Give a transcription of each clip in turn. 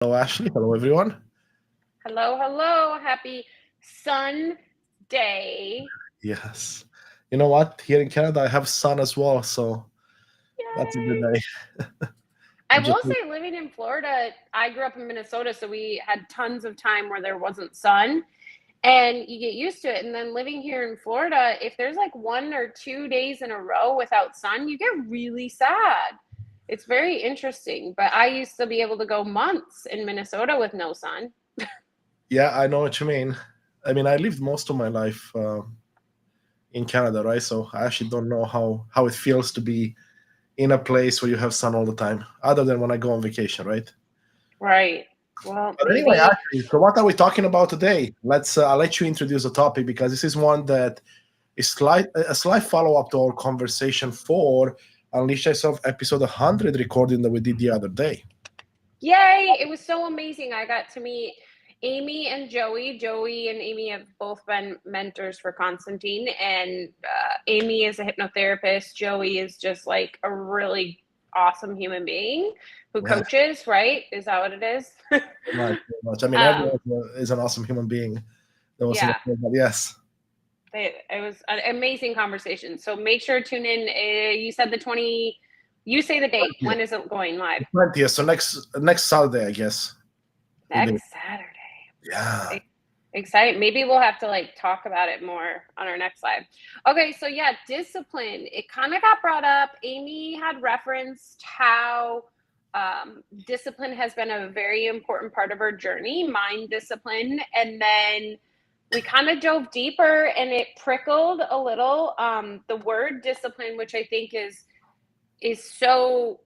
Hello, Ashley. Hello, everyone. Hello, hello. Happy Sunday. Yes. You know what? Here in Canada, I have sun as well, so that's a good Yay. day. I I'm just will say, living in Florida, I grew up in Minnesota, so we had tons of time where there wasn't sun, and you get used to it. And then living here in Florida, if there's like 1 or 2 days in a row without sun, you get really sad. It's very interesting, but I used to be able to go months in Minnesota with no sun. yeah, I know what you mean. I mean, I lived most of my life in Canada, right? So I actually don't know how it feels to be in a place where you have sun all the time, other than when I go on vacation, right? Right. Well, But anyway, maybe. actually, so what are we talking about today? Let's I'll let you introduce the topic because this is one that is a slight follow up to our conversation for Unleash Yourself episode 100 recording that we did the other day. Yay! It was so amazing. I got to meet Amy and Joey. Joey and Amy have both been mentors for Constantine, and Amy is a hypnotherapist. Joey is just like a really awesome human being who Yeah, coaches, right? Is that what it is? very much. I mean, um, everyone is an awesome human being. That was in the yeah, film, but yes. it was an amazing conversation. So make sure to tune in. You said the 20, you say the date. Yeah, When is it going live? 20th. So next Saturday, I guess. Will be. Next Saturday. Yeah. Excited. Maybe we'll have to like talk about it more on our next live. Okay, so yeah, discipline. It kind of got brought up. Amy had referenced how discipline has been a very important part of her journey, mind discipline, and then we kind of dove deeper and it prickled a little. The word discipline, which I think is so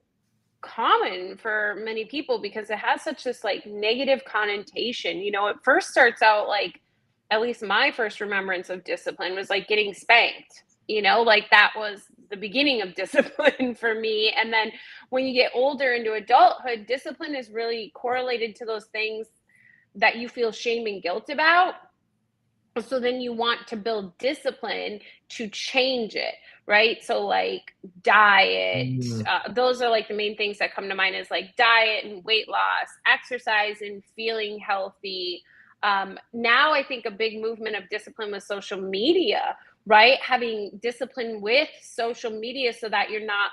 common for many people because it has such this like negative connotation. It first starts out like, at least my first remembrance of discipline was like getting spanked. Like that was the beginning of discipline for me. And then when you get older into adulthood, discipline is really correlated to those things that you feel shame and guilt about. So then you want to build discipline to change it, right? So like diet, Mm, those are like the main things that come to mind, is like diet and weight loss, exercise and feeling healthy. Now I think a big movement of discipline with social media, right? Having discipline with social media so that you're not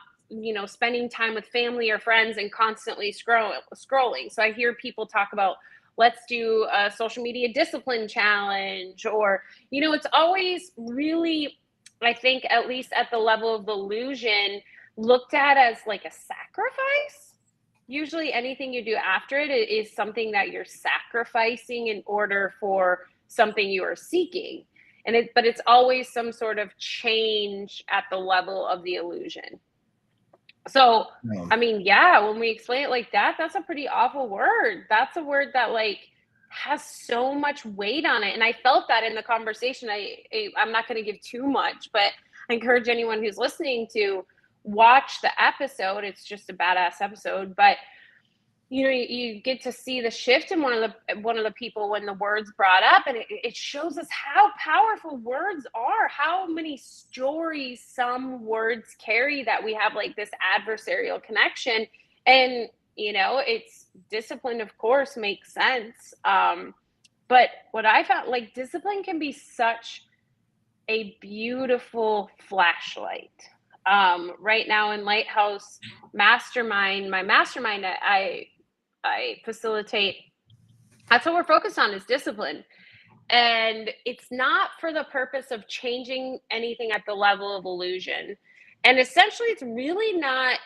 spending time with family or friends and constantly scrolling. So I hear people talk about, let's do a social media discipline challenge, or it's always really, I think, at least at the level of illusion, looked at as like a sacrifice. Usually anything you do after it is something that you're sacrificing in order for something you are seeking. But it's always some sort of change at the level of the illusion. So, yeah. I mean, yeah, when we explain it like that, that's a pretty awful word. That's a word that like has so much weight on it. And I felt that in the conversation. I'm not going to give too much, but I encourage anyone who's listening to watch the episode. It's just a badass episode, but you get to see the shift in one of the people when the words brought up, and it shows us how powerful words are, how many stories some words carry, that we have like this adversarial connection. And it's discipline, of course, makes sense. But what I found, like, discipline can be such a beautiful flashlight. Right now in Lighthouse Mastermind, my mastermind, I facilitate, that's what we're focused on, is discipline. And it's not for the purpose of changing anything at the level of illusion. And essentially, it's really not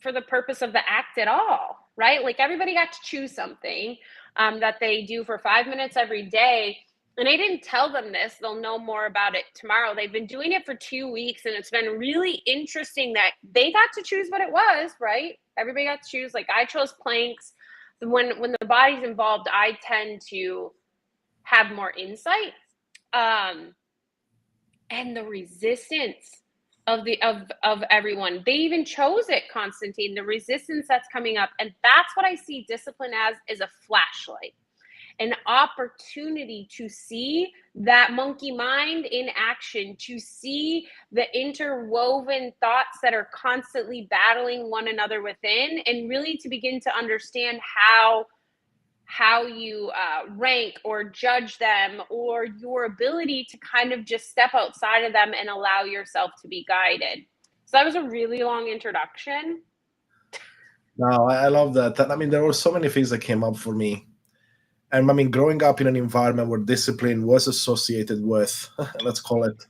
for the purpose of the act at all, right? Like everybody got to choose something that they do for 5 minutes every day. And I didn't tell them this. They'll know more about it tomorrow. They've been doing it for 2 weeks, and it's been really interesting that they got to choose what it was, right? Everybody got to choose. Like I chose planks. When the body's involved, I tend to have more insight. Um, and the resistance of everyone, they even chose it, Constantine, the resistance that's coming up. And that's what I see discipline as, is a flashlight. an opportunity to see that monkey mind in action, to see the interwoven thoughts that are constantly battling one another within, and really to begin to understand how you rank or judge them, or your ability to kind of just step outside of them and allow yourself to be guided. So that was a really long introduction. No, I love that. And I mean, there were so many things that came up for me. And I mean, growing up in an environment where discipline was associated with, let's call it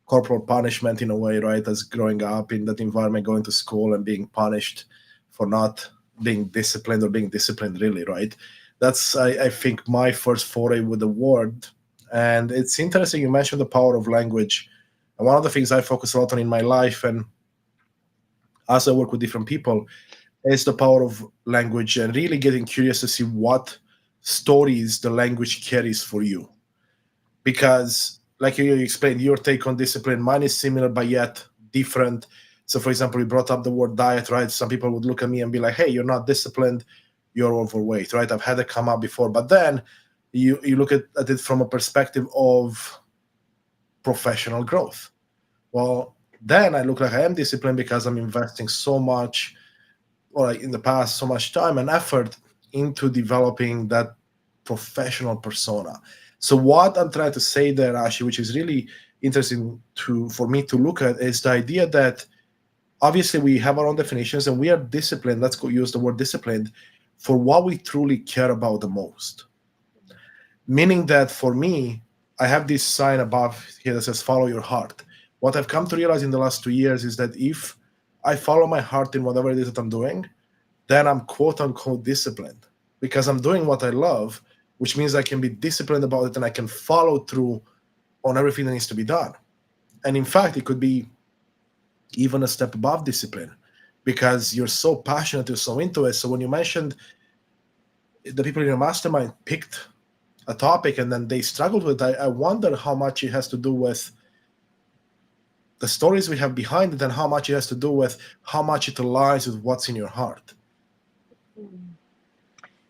corporal punishment in a way, right? As growing up in that environment, going to school and being punished for not being disciplined or being disciplined, really, right? That's, I think, my first foray with the word. And it's interesting you mentioned the power of language. And one of the things I focus a lot on in my life, and as I work with different people, is the power of language and really getting curious to see what stories the language carries for you. Because, like you explained, your take on discipline, mine is similar but yet different. So, for example, you brought up the word diet, right? Some people would look at me and be like, hey, you're not disciplined, you're overweight, right? I've had it come up before. But then you look at it from a perspective of professional growth. Well, then I look like I am disciplined because I'm investing so much, or like in the past, so much time and effort into developing that professional persona. So what I'm trying to say there, Ashi, which is really interesting to for me to look at, is the idea that obviously we have our own definitions and we are disciplined. Let's go use the word disciplined for what we truly care about the most. Meaning that for me, I have this sign above here that says follow your heart. What I've come to realize in the last 2 years is that if I follow my heart in whatever it is that I'm doing, then I'm quote unquote disciplined because I'm doing what I love, which means I can be disciplined about it and I can follow through on everything that needs to be done. And in fact, it could be even a step above discipline because you're so passionate, you're so into it. So when you mentioned the people in your mastermind picked a topic and then they struggled with it, I wonder how much it has to do with the stories we have behind it and how much it has to do with how much it aligns with what's in your heart.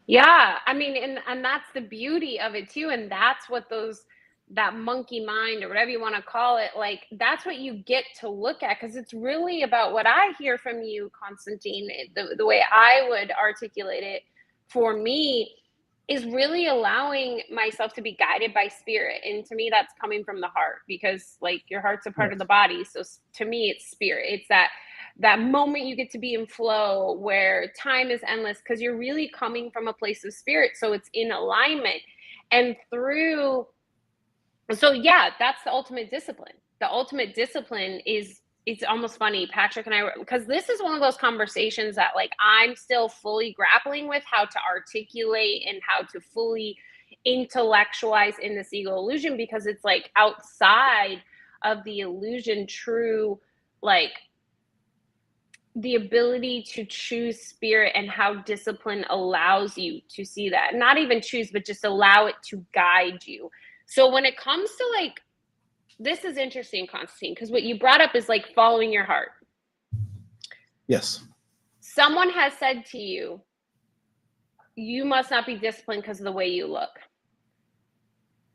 Yeah, I mean, and that's the beauty of it too, and that's what that monkey mind or whatever you want to call it, like that's what you get to look at, because it's really about what I hear from you, Constantine. The way I would articulate it for me is really allowing myself to be guided by spirit, and to me that's coming from the heart, because like your heart's a part of the body. So to me it's spirit. It's that moment you get to be in flow where time is endless because you're really coming from a place of spirit, so it's in alignment. And through so yeah, that's the ultimate discipline. The ultimate discipline is, it's almost funny, Patrick and I were, because this is one of those conversations that like I'm still fully grappling with how to articulate and how to fully intellectualize in this ego illusion, because it's like outside of the illusion true, like the ability to choose spirit and how discipline allows you to see that. Not even choose, but just allow it to guide you. So when it comes to like, this is interesting, Constantine, because what you brought up is like following your heart. Yes. Someone has said to you, you must not be disciplined because of the way you look.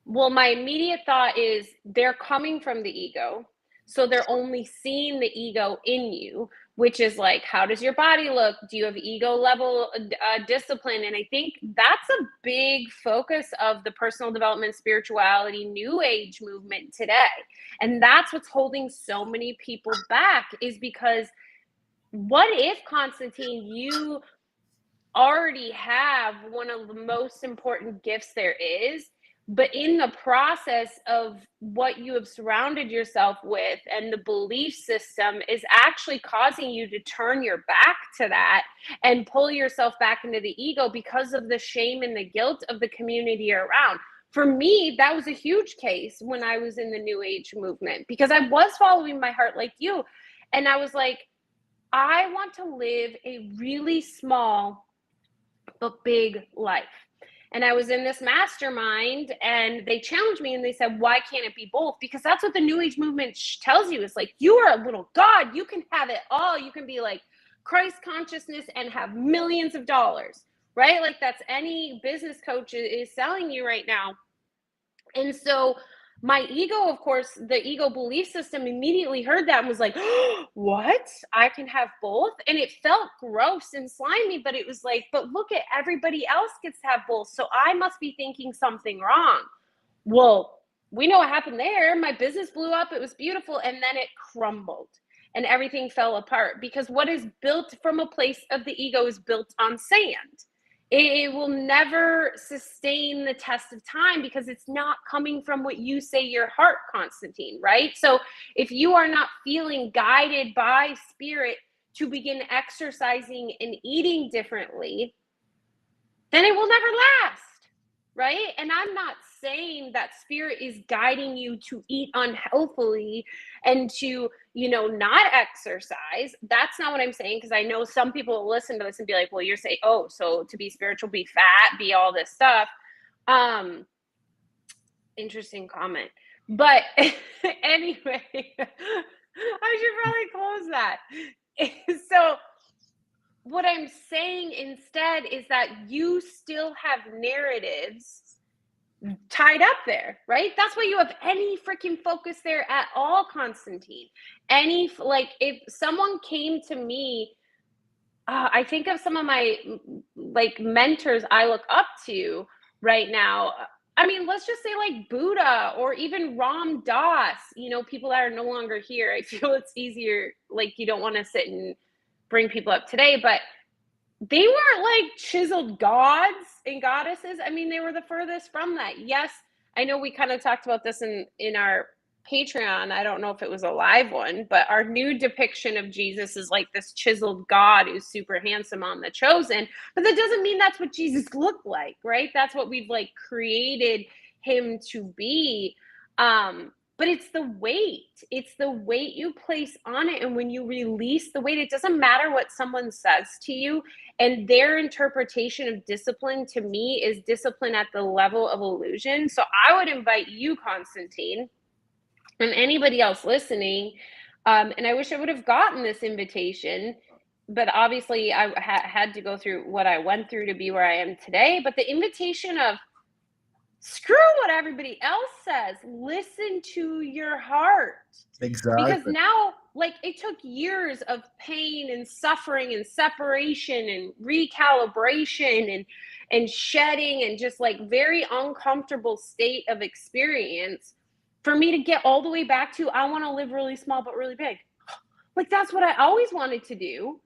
Well, my immediate thought is they're coming from the ego. So they're only seeing the ego in you, which is like, how does your body look? Do you have ego level discipline? And I think that's a big focus of the personal development, spirituality, new age movement today. And that's what's holding so many people back, is because what if, Constantine, you already have one of the most important gifts there is, but in the process of what you have surrounded yourself with and the belief system is actually causing you to turn your back to that and pull yourself back into the ego because of the shame and the guilt of the community around. For me, that was a huge case when I was in the new age movement, because I was following my heart like you. And I was like, I want to live a really small but big life. And I was in this mastermind and they challenged me and they said, why can't it be both? Because that's what the new age movement tells you. It's like, you are a little God. You can have it all. You can be like Christ consciousness and have millions of dollars. right? Like that's any business coach is selling you right now. And so my ego, of course, the ego belief system immediately heard that and was like, oh, what? I can have both? And it felt gross and slimy, but it was like, but look at everybody else gets to have both. So I must be thinking something wrong. Well, we know what happened there. My business blew up. It was beautiful. And then it crumbled and everything fell apart because what is built from a place of the ego is built on sand. It will never sustain the test of time because it's not coming from what you say your heart, Constantine, right? So if you are not feeling guided by spirit to begin exercising and eating differently, then it will never last, right? And I'm not saying that spirit is guiding you to eat unhealthily and to, not exercise. That's not what I'm saying, because I know some people will listen to this and be like, well, you're saying, oh, so to be spiritual, be fat, be all this stuff. Interesting comment. But anyway, I should probably close that. So what I'm saying instead is that you still have narratives tied up there, right? That's why you have any freaking focus there at all, Constantine. If someone came to me, I think of some of my mentors I look up to right now. I mean, let's just say like Buddha or even Ram Dass, people that are no longer here. I feel it's easier, like you don't want to sit and bring people up today, but they weren't like chiseled gods and goddesses. I mean, they were the furthest from that. Yes, I know we kind of talked about this in our Patreon. I don't know if it was a live one, but our new depiction of Jesus is like this chiseled God who's super handsome on The Chosen. But that doesn't mean that's what Jesus looked like, right? That's what we've like created him to be. But it's the weight you place on it. And when you release the weight, it doesn't matter what someone says to you. And their interpretation of discipline to me is discipline at the level of illusion. So I would invite you, Constantine, and anybody else listening, and I wish I would have gotten this invitation, but obviously I had to go through what I went through to be where I am today. But the invitation of screw what everybody else says. Listen to your heart. Exactly. Because now, it took years of pain and suffering and separation and recalibration and shedding and just very uncomfortable state of experience for me to get all the way back to, I want to live really small but really big. That's what I always wanted to do.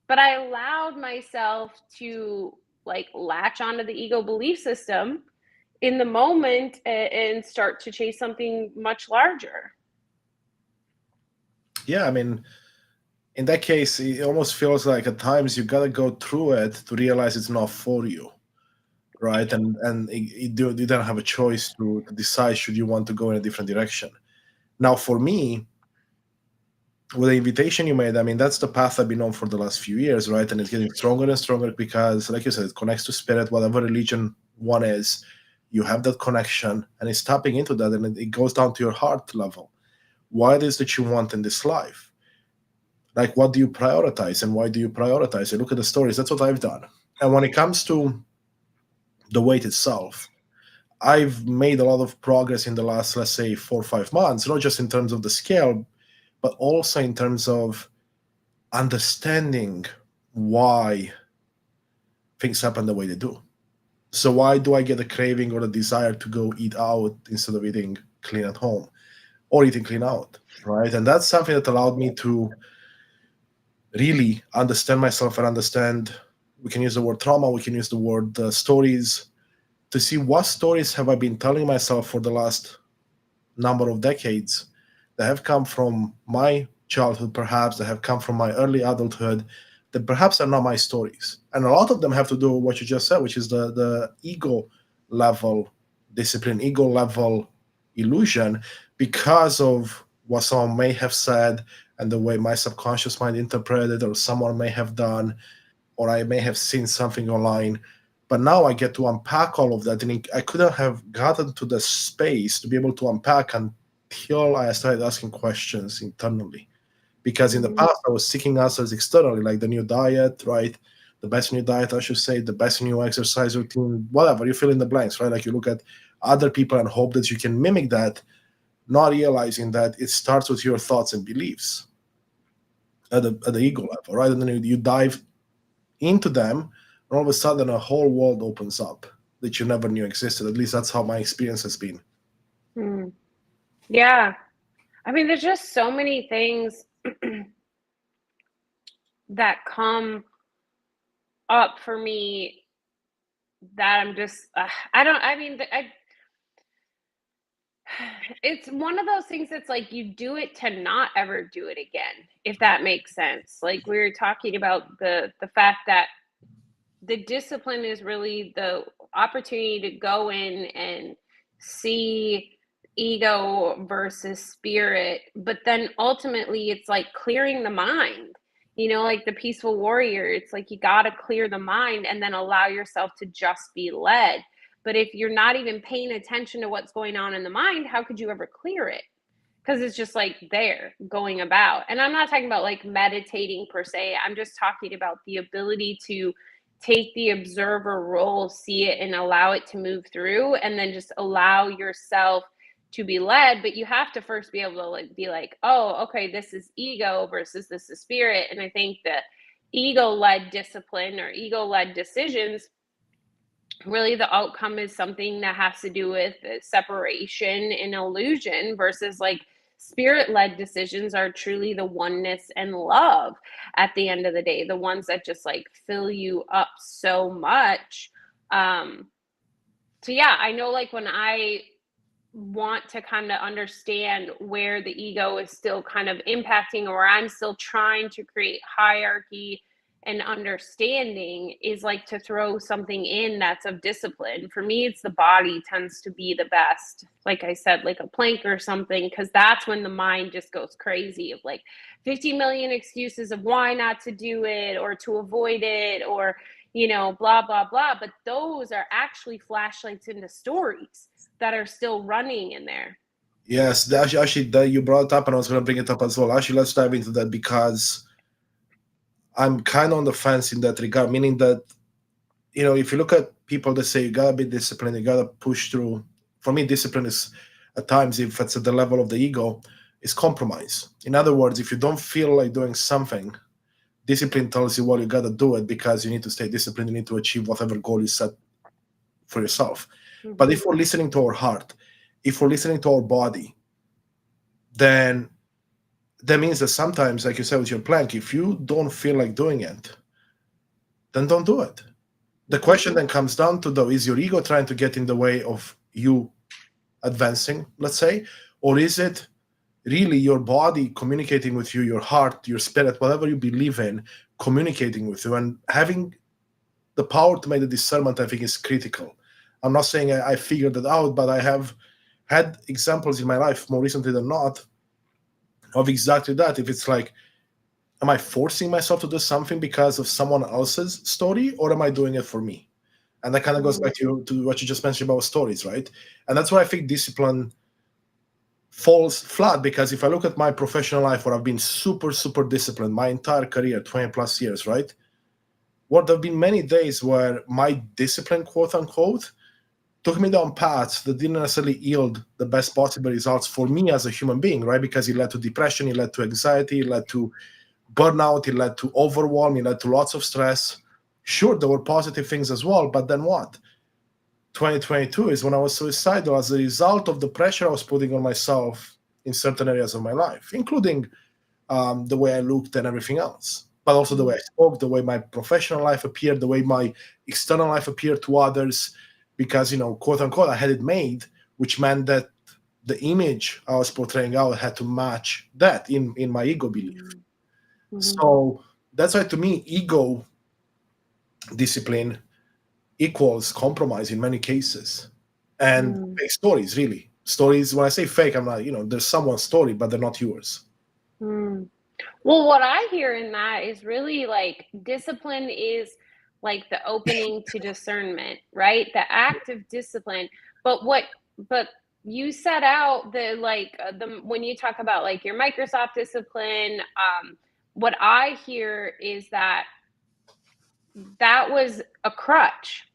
But I allowed myself to latch onto the ego belief system in the moment and start to chase something much larger. Yeah, I mean, in that case, it almost feels like at times you gotta go through it to realize it's not for you, right? And you don't have a choice to decide should you want to go in a different direction. Now, for me, with the invitation you made, I mean, that's the path I've been on for the last few years, right? And it's getting stronger and stronger because, like you said, it connects to spirit, whatever religion one is. You have that connection, and it's tapping into that, and it goes down to your heart level. What is that you want in this life? What do you prioritize, and why do you prioritize? You look at the stories. That's what I've done. And when it comes to the weight itself, I've made a lot of progress in the last, let's say, 4 or 5 months, not just in terms of the scale, but also in terms of understanding why things happen the way they do. So why do I get a craving or a desire to go eat out instead of eating clean at home or eating clean out, right? And that's something that allowed me to really understand myself and understand, we can use the word trauma, we can use the word stories, to see what stories have I been telling myself for the last number of decades that have come from my childhood, perhaps, that have come from my early adulthood, that perhaps are not my stories. And a lot of them have to do with what you just said, which is the ego level discipline, ego level illusion, because of what someone may have said and the way my subconscious mind interpreted, or someone may have done, or I may have seen something online. But now I get to unpack all of that, and I couldn't have gotten to the space to be able to unpack until I started asking questions internally. Because in the past, I was seeking answers externally, like the new diet, right? the best in your diet, I should say, the best in your exercise routine, whatever. You fill in the blanks, right? Like you look at other people and hope that you can mimic that, not realizing that it starts with your thoughts and beliefs at the ego level, right? And then you dive into them, and all of a sudden a whole world opens up that you never knew existed. At least that's how my experience has been. Hmm. Yeah. I mean, there's just so many things that come up for me that I'm just, I don't, I mean, it's one of those things that's like you do it to not ever do it again, if that makes sense. Like we were talking about the fact that the discipline is really the opportunity to go in and see ego versus spirit, but then ultimately it's like clearing the mind, like the peaceful warrior. It's like you got to clear the mind and then allow yourself to just be led. But if you're not even paying attention to what's going on in the mind, how could you ever clear it? Because it's just like there going about. And I'm not talking about like meditating per se. I'm just talking about the ability to take the observer role, see it, and allow it to move through, and then just allow yourself to be led. But you have to first be able to like be like, oh, okay, this is ego versus this is spirit. And I think that ego-led discipline or ego-led decisions, really the outcome is something that has to do with separation and illusion, versus like spirit-led decisions are truly the oneness and love at the end of the day, the ones that just like fill you up so much. So yeah, I know like when I want to kind of understand where the ego is still kind of impacting, or I'm still trying to create hierarchy and understanding, is like to throw something in that's of discipline. For me, it's the body tends to be the best. Like I said, like a plank or something, because that's when the mind just goes crazy of like 50 million excuses of why not to do it or to avoid it, or blah blah blah. But those are actually flashlights into stories that are still running in there. Yes, actually, that you brought it up, and I was going to bring it up as well. Actually, let's dive into that because I'm kind of on the fence in that regard, meaning that, if you look at people that say you gotta be disciplined, you gotta push through. For me, discipline is at times, if it's at the level of the ego, is compromise. In other words, if you don't feel like doing something, discipline tells you, well, you gotta do it because you need to stay disciplined, you need to achieve whatever goal you set for yourself. But if we're listening to our heart, if we're listening to our body, then that means that sometimes, like you said with your plank, if you don't feel like doing it, then don't do it. The question then comes down to, though, is your ego trying to get in the way of you advancing, let's say, or is it really your body communicating with you, your heart, your spirit, whatever you believe in, communicating with you? And having the power to make the discernment, I think, is critical. I'm not saying I figured it out, but I have had examples in my life, more recently than not, of exactly that. If it's like, am I forcing myself to do something because of someone else's story, or am I doing it for me? And that kind of goes back to what you just mentioned about stories, right? And that's why I think discipline falls flat, because if I look at my professional life where I've been super, super disciplined my entire career, 20 plus years, right? Well, there have been many days where my discipline, quote unquote, took me down paths that didn't necessarily yield the best possible results for me as a human being, right? Because it led to depression, it led to anxiety, it led to burnout, it led to overwhelm, it led to lots of stress. Sure, there were positive things as well, but then what? 2022 is when I was suicidal as a result of the pressure I was putting on myself in certain areas of my life, including the way I looked and everything else, but also the way I spoke, the way my professional life appeared, the way my external life appeared to others, because, quote unquote, I had it made, which meant that the image I was portraying out had to match that in my ego belief. So that's why, to me, ego discipline equals compromise in many cases. And fake stories, really. Stories, when I say fake, I'm not, there's someone's story, but they're not yours. Well, what I hear in that is really like discipline is like the opening to discernment, right? The act of discipline. But you set out the when you talk about like your Microsoft discipline, what I hear is that that was a crutch,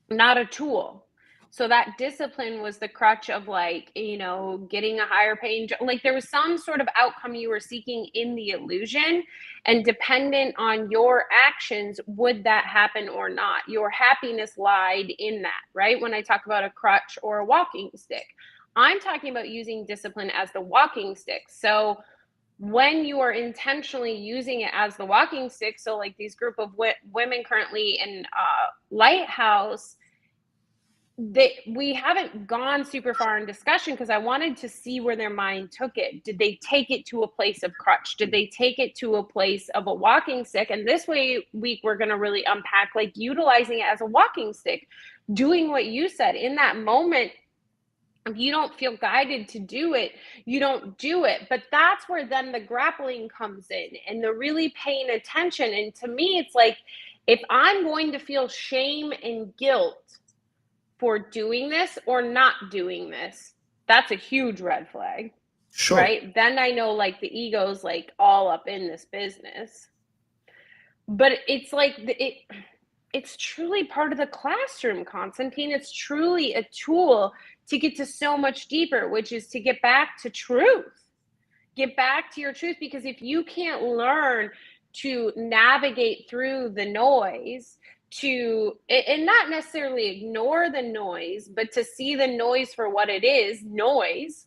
not a tool. So that discipline was the crutch of, like, you know, getting a higher paying job. Like, there was some sort of outcome you were seeking in the illusion, and dependent on your actions, would that happen or not? Your happiless lied in that, right? When I talk about a crutch or a walking stick, I'm talking about using discipline as the walking stick. So when you are intentionally using it as the walking stick, so like these group of women currently in Lighthouse, we haven't gone super far in discussion because I wanted to see where their mind took it. Did they take it to a place of crutch? Did they take it to a place of a walking stick? And this week we're going to really unpack, like, utilizing it as a walking stick, doing what you said in that moment. If you don't feel guided to do it, you don't do it. But that's where then the grappling comes in and the really paying attention. And to me, it's like, if I'm going to feel shame and guilt for doing this or not doing this, that's a huge red flag. Sure. Right? Then I know, like, the ego's like all up in this business. But it's like it's truly part of the classroom, Constantine. It's truly a tool to get to so much deeper, which is to get back to truth. Get back to your truth, because if you can't learn to navigate through the noise, and not necessarily ignore the noise, but to see the noise for what it is, noise,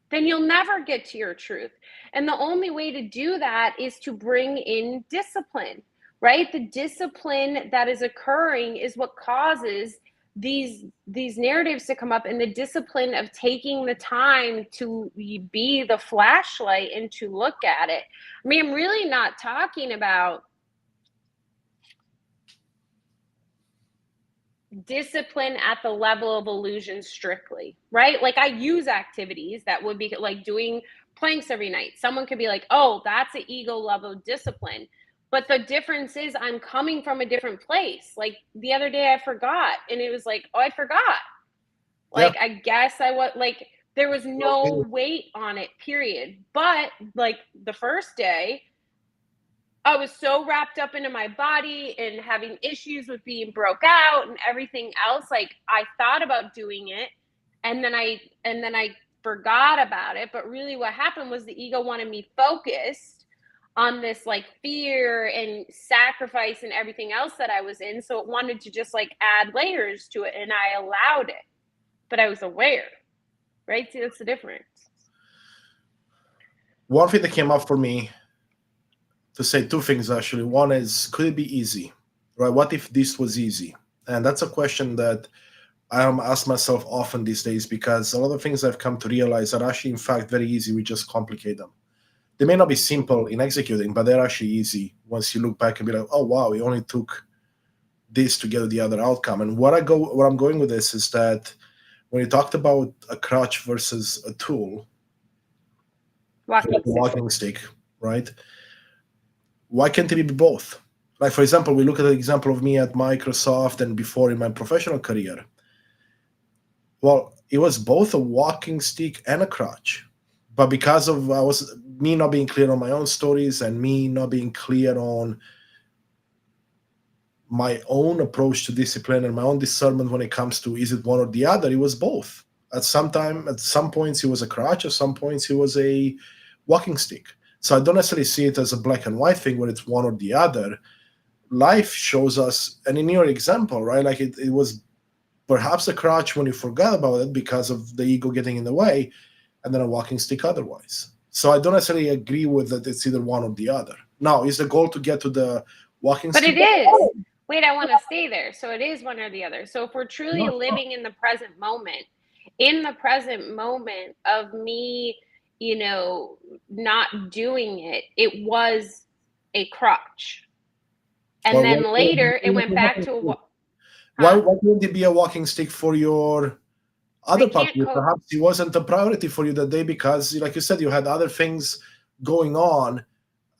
then you'll never get to your truth. And the only way to do that is to bring in discipline, right? The discipline that is occurring is what causes these narratives to come up, and the discipline of taking the time to be the flashlight and to look at it. I mean, I'm really not talking about discipline at the level of illusion strictly, right? Like, I use activities that would be like doing planks every night. Someone could be like, oh, that's an ego level discipline. But the difference is I'm coming from a different place. Like, the other day I forgot, and it was like, oh, I forgot. Like, yeah. I guess like, there was no weight on it, period. But like the first day, I was so wrapped up into my body and having issues with being broke out and everything else. Like, I thought about doing it, and then I forgot about it. But really what happened was the ego wanted me focused on this, like, fear and sacrifice and everything else that I was in. So it wanted to just, like, add layers to it, and I allowed it, but I was aware, right? See, that's the difference. One thing that came up for me to say two things, actually. One is, could it be easy, right? What if this was easy? And that's a question that I ask myself often these days, because a lot of things I've come to realize are actually, in fact, very easy. We just complicate them. They may not be simple in executing, but they're actually easy once you look back and be like, oh, wow, it only took this to get the other outcome. And where I'm going with this is that when you talked about a crutch versus a tool, walking stick, right? Why can't it be both? Like, for example, we look at the example of me at Microsoft and before in my professional career. Well, it was both a walking stick and a crutch. But because of me not being clear on my own stories and me not being clear on my own approach to discipline and my own discernment when it comes to, is it one or the other, it was both. At some points it was a crutch, at some points it was a walking stick. So I don't necessarily see it as a black and white thing where it's one or the other. Life shows us, and in your example, right, like it was perhaps a crutch when you forgot about it because of the ego getting in the way, and then a walking stick otherwise. So I don't necessarily agree with that it's either one or the other. Now, is the goal to get to the walking stick? But it is. Wait, I want to stay there. So it is one or the other. So if we're truly living in the present moment of me, not doing it, it was a crutch. And then later it went back to a... Why wouldn't it be a walking stick for your other part? Perhaps it wasn't a priority for you that day because, like you said, you had other things going on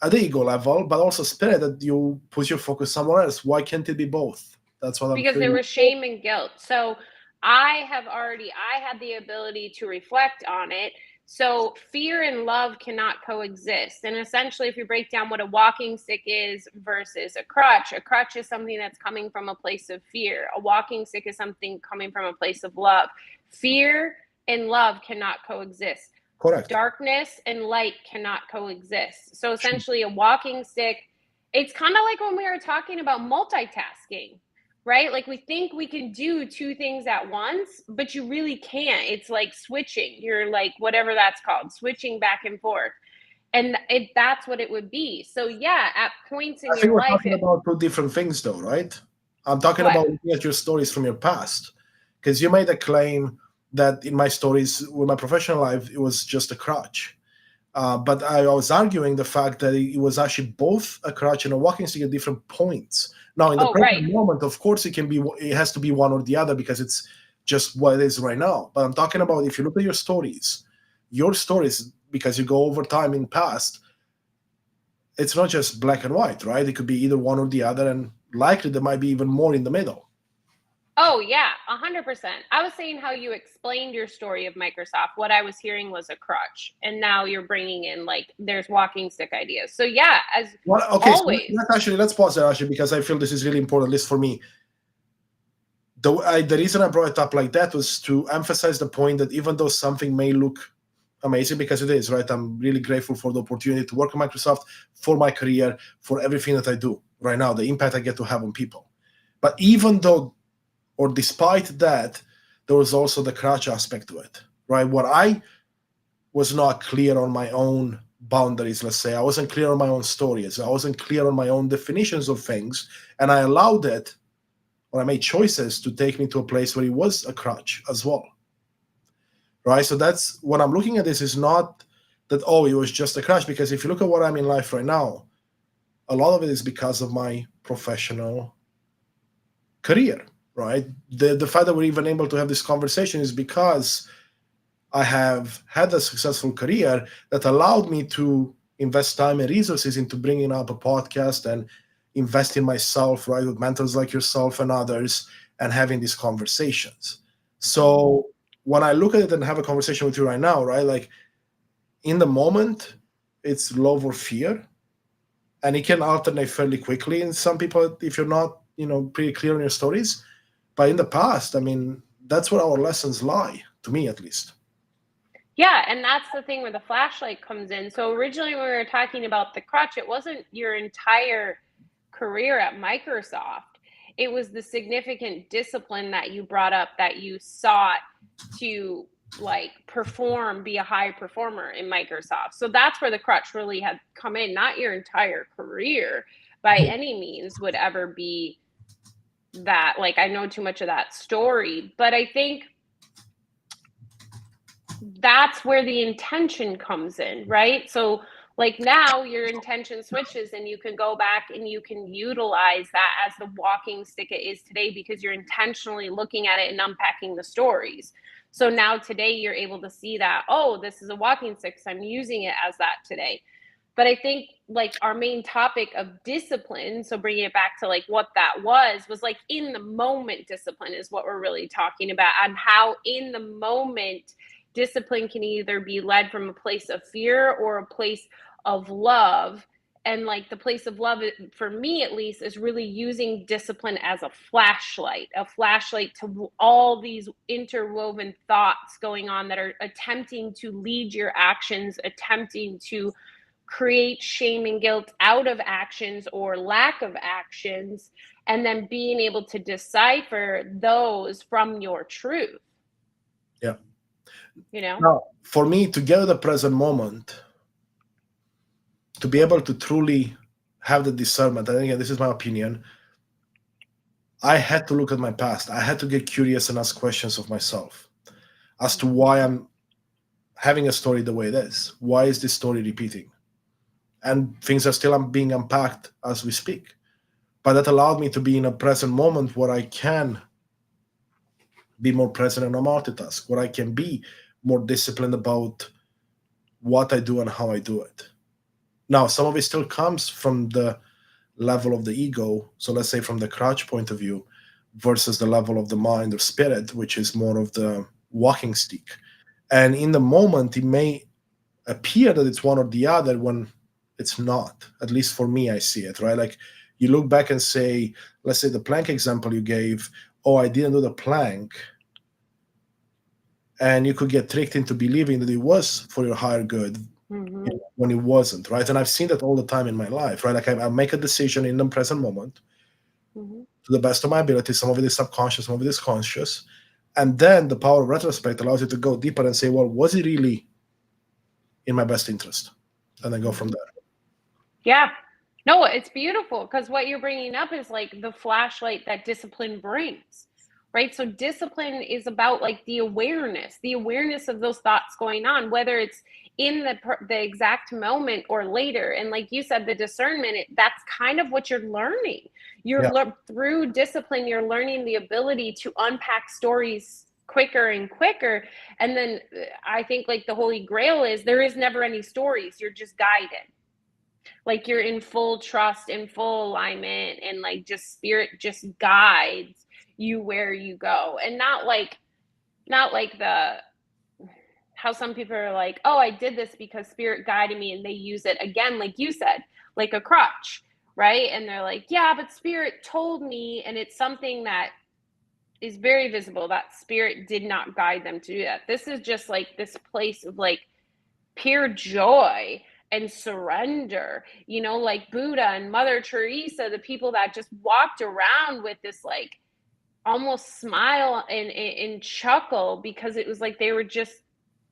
at the ego level, but also spirit, that you put your focus somewhere else. Why can't it be both? That's what I'm because there was shame and guilt. So I had the ability to reflect on it. So fear and love cannot coexist. And essentially, if you break down what a walking stick is versus a crutch is something that's coming from a place of fear. A walking stick is something coming from a place of love. Fear and love cannot coexist. Correct. Darkness and light cannot coexist. So essentially, a walking stick, it's kind of like when we were talking about multitasking, right? Like we think we can do two things at once, but you really can't. It's like switching. You're like, whatever that's called, switching back and forth. And that's what it would be. So yeah, at points in I think your we're life. talking about two different things though, right? I'm talking What? about looking at your stories from your past. Because you made a claim that in my stories, with my professional life, it was just a crutch. But I was arguing the fact that it was actually both a crutch and a walking stick at different points. Now, in the present moment, of course, it has to be one or the other because it's just what it is right now. But I'm talking about if you look at your stories, because you go over time in past, it's not just black and white, right? It could be either one or the other, and likely there might be even more in the middle. Oh, yeah, 100%. I was saying how you explained your story of Microsoft. What I was hearing was a crutch. And now you're bringing in, like, there's walking stick ideas. So, yeah, as always. So let's pause there, actually, because I feel this is really important, at least for me. The reason I brought it up like that was to emphasize the point that even though something may look amazing, because it is, right? I'm really grateful for the opportunity to work at Microsoft, for my career, for everything that I do right now, the impact I get to have on people. But even though, or despite that, there was also the crutch aspect to it, right? What I was not clear on my own boundaries, let's say. I wasn't clear on my own stories. I wasn't clear on my own definitions of things. And I allowed it, or I made choices to take me to a place where it was a crutch as well, right? So that's, when I'm looking at this, is not that, oh, it was just a crutch. Because if you look at what I'm in life right now, a lot of it is because of my professional career. Right. The fact that we're even able to have this conversation is because I have had a successful career that allowed me to invest time and resources into bringing up a podcast and invest in myself, right, with mentors like yourself and others, and having these conversations. So when I look at it and have a conversation with you right now, right, like in the moment, it's love or fear, and it can alternate fairly quickly. And some people, if you're not, pretty clear on your stories. But in the past, I mean, that's where our lessons lie, to me at least. Yeah, and that's the thing where the flashlight comes in. So originally when we were talking about the crutch, it wasn't your entire career at Microsoft. It was the significant discipline that you brought up, that you sought to like perform, be a high performer in Microsoft. So that's where the crutch really had come in. Not your entire career by any means would ever be that. Like, I know too much of that story, but I think that's where the intention comes in, right? So like now your intention switches and you can go back and you can utilize that as the walking stick it is today, because you're intentionally looking at it and unpacking the stories. So now today you're able to see that, oh, this is a walking stick, so I'm using it as that today. But I think like our main topic of discipline, so bringing it back to like what that was like in the moment discipline is what we're really talking about, and how in the moment discipline can either be led from a place of fear or a place of love. And like the place of love, for me at least, is really using discipline as a flashlight to all these interwoven thoughts going on that are attempting to lead your actions, attempting to create shame and guilt out of actions or lack of actions, and then being able to decipher those from your truth. Yeah. Now, for me, to get to the present moment, to be able to truly have the discernment, and again, this is my opinion, I had to look at my past. I had to get curious and ask questions of myself as to why I'm having a story the way it is. Why is this story repeating? And things are still being unpacked as we speak. But that allowed me to be in a present moment where I can be more present and not multitask, where I can be more disciplined about what I do and how I do it. Now, some of it still comes from the level of the ego. So let's say from the crutch point of view versus the level of the mind or spirit, which is more of the walking stick. And in the moment, it may appear that it's one or the other when it's not. At least for me, I see it, right? Like you look back and say, let's say the plank example you gave, oh, I didn't do the plank. And you could get tricked into believing that it was for your higher good when it wasn't, right? And I've seen that all the time in my life, right? Like I make a decision in the present moment to the best of my ability. Some of it is subconscious, some of it is conscious. And then the power of retrospect allows you to go deeper and say, well, was it really in my best interest? And then go from there. Yeah. No, it's beautiful because what you're bringing up is like the flashlight that discipline brings, right? So discipline is about like the awareness of those thoughts going on, whether it's in the exact moment or later. And like you said, the discernment, that's kind of what you're learning. Through discipline, you're learning the ability to unpack stories quicker and quicker. And then I think like the holy grail is there is never any stories. You're just guided. Like you're in full trust, in full alignment, and like just spirit just guides you where you go. And not like the how some people are like, oh, I did this because spirit guided me, and they use it again, like you said, like a crutch, right? And they're like, yeah, but spirit told me, and it's something that is very visible that spirit did not guide them to do that. This is just like this place of like pure joy and surrender, you know, like Buddha and Mother Teresa, the people that just walked around with this like almost smile and chuckle because it was like they were just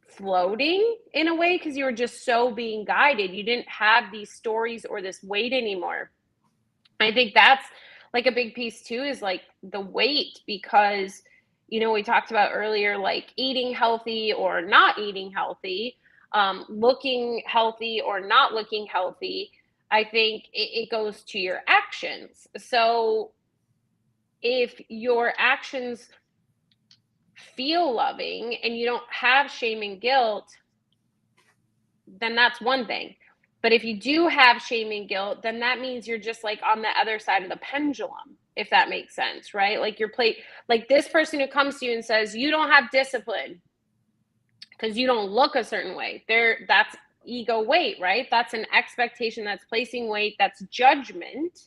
floating in a way because you were just so being guided. You didn't have these stories or this weight anymore. I think that's like a big piece too, is like the weight, because, you know, we talked about earlier, like eating healthy or not eating healthy, looking healthy or not looking healthy. I think it goes to your actions. So if your actions feel loving and you don't have shame and guilt, then that's one thing. But if you do have shame and guilt, then that means you're just like on the other side of the pendulum, if that makes sense, right? Like like this person who comes to you and says, you don't have discipline because you don't look a certain way. That's ego weight, right? That's an expectation, that's placing weight, that's judgment.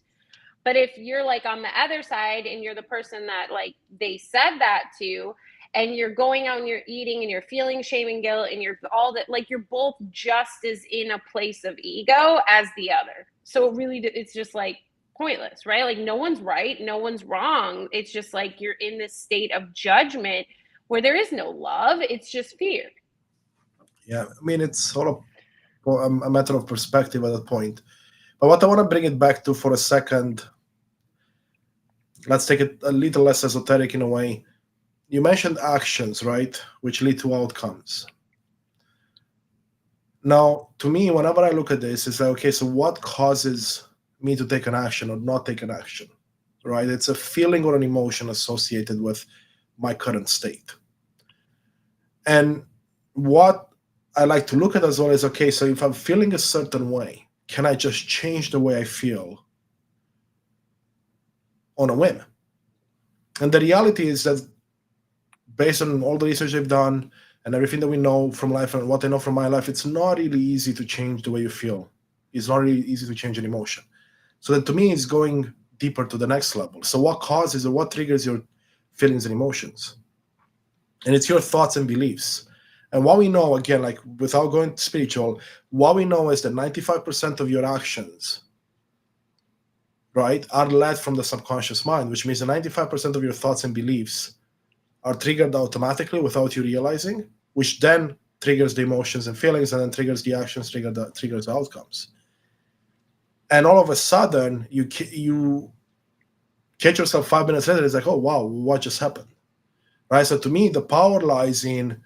But if you're like on the other side and you're the person that like they said that to, and you're going out and you're eating and you're feeling shame and guilt and you're all that, like you're both just as in a place of ego as the other. So really, it's just like pointless, right? Like no one's right, no one's wrong. It's just like you're in this state of judgment where there is no love. It's just fear. Yeah, I mean, it's sort of a matter of perspective at that point. But what I want to bring it back to for a second, let's take it a little less esoteric in a way. You mentioned actions, right, which lead to outcomes. Now, to me, whenever I look at this, it's like, okay, so what causes me to take an action or not take an action, right? It's a feeling or an emotion associated with my current state. And what I like to look at as well is, okay, so if I'm feeling a certain way, can I just change the way I feel on a whim? And the reality is that based on all the research I've done and everything that we know from life and what I know from my life, it's not really easy to change the way you feel. It's not really easy to change an emotion. So that to me is going deeper to the next level. So what causes or what triggers your feelings and emotions? And it's your thoughts and beliefs. And what we know, again, like without going spiritual, what we know is that 95% of your actions, right, are led from the subconscious mind, which means that 95% of your thoughts and beliefs are triggered automatically without you realizing, which then triggers the emotions and feelings, and then triggers the actions, triggers the outcomes. And all of a sudden, you catch yourself 5 minutes later, it's like, oh, wow, what just happened? Right? So to me, the power lies in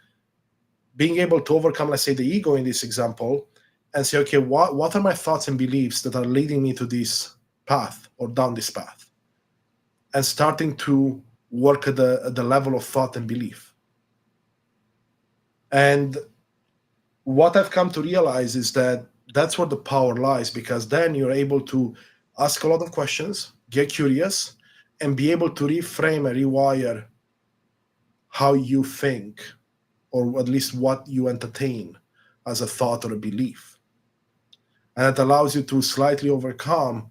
being able to overcome, let's say, the ego in this example, and say, okay, what are my thoughts and beliefs that are leading me to this path or down this path? And starting to work at the level of thought and belief. And what I've come to realize is that that's where the power lies, because then you're able to ask a lot of questions, get curious, and be able to reframe and rewire how you think or at least what you entertain as a thought or a belief. And it allows you to slightly overcome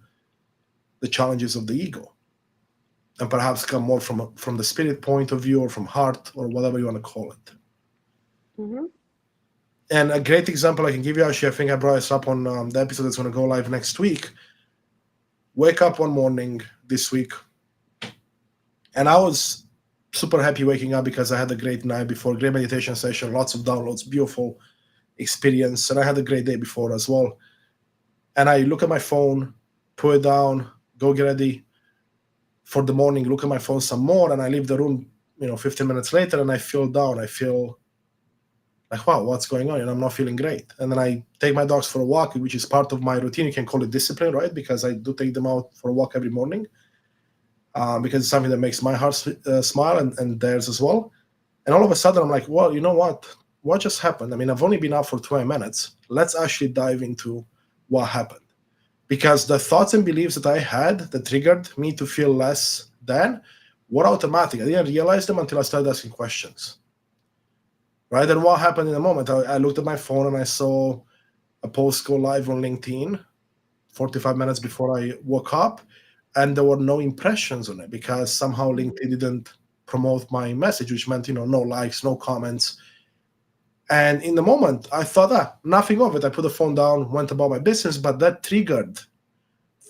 the challenges of the ego and perhaps come more from the spirit point of view or from heart or whatever you want to call it. Mm-hmm. And a great example I can give you, actually, I think I brought this up on the episode that's going to go live next week. Wake up one morning this week, and I was super happy waking up because I had a great night before, great meditation session, lots of downloads, beautiful experience, and I had a great day before as well. And I look at my phone, put it down, go get ready for the morning, look at my phone some more, and I leave the room, 15 minutes later, and I feel down. I feel like, wow, what's going on? And I'm not feeling great. And then I take my dogs for a walk, which is part of my routine. You can call it discipline, right? Because I do take them out for a walk every morning because it's something that makes my heart smile and theirs as well. And all of a sudden, I'm like, well, you know what? What just happened? I mean, I've only been out for 20 minutes. Let's actually dive into what happened. Because the thoughts and beliefs that I had that triggered me to feel less than were automatic. I didn't realize them until I started asking questions. Right? And what happened in a moment? I looked at my phone and I saw a post go live on LinkedIn 45 minutes before I woke up, and there were no impressions on it because somehow LinkedIn didn't promote my message, which meant, no likes, no comments. And in the moment, I thought, nothing of it. I put the phone down, went about my business, but that triggered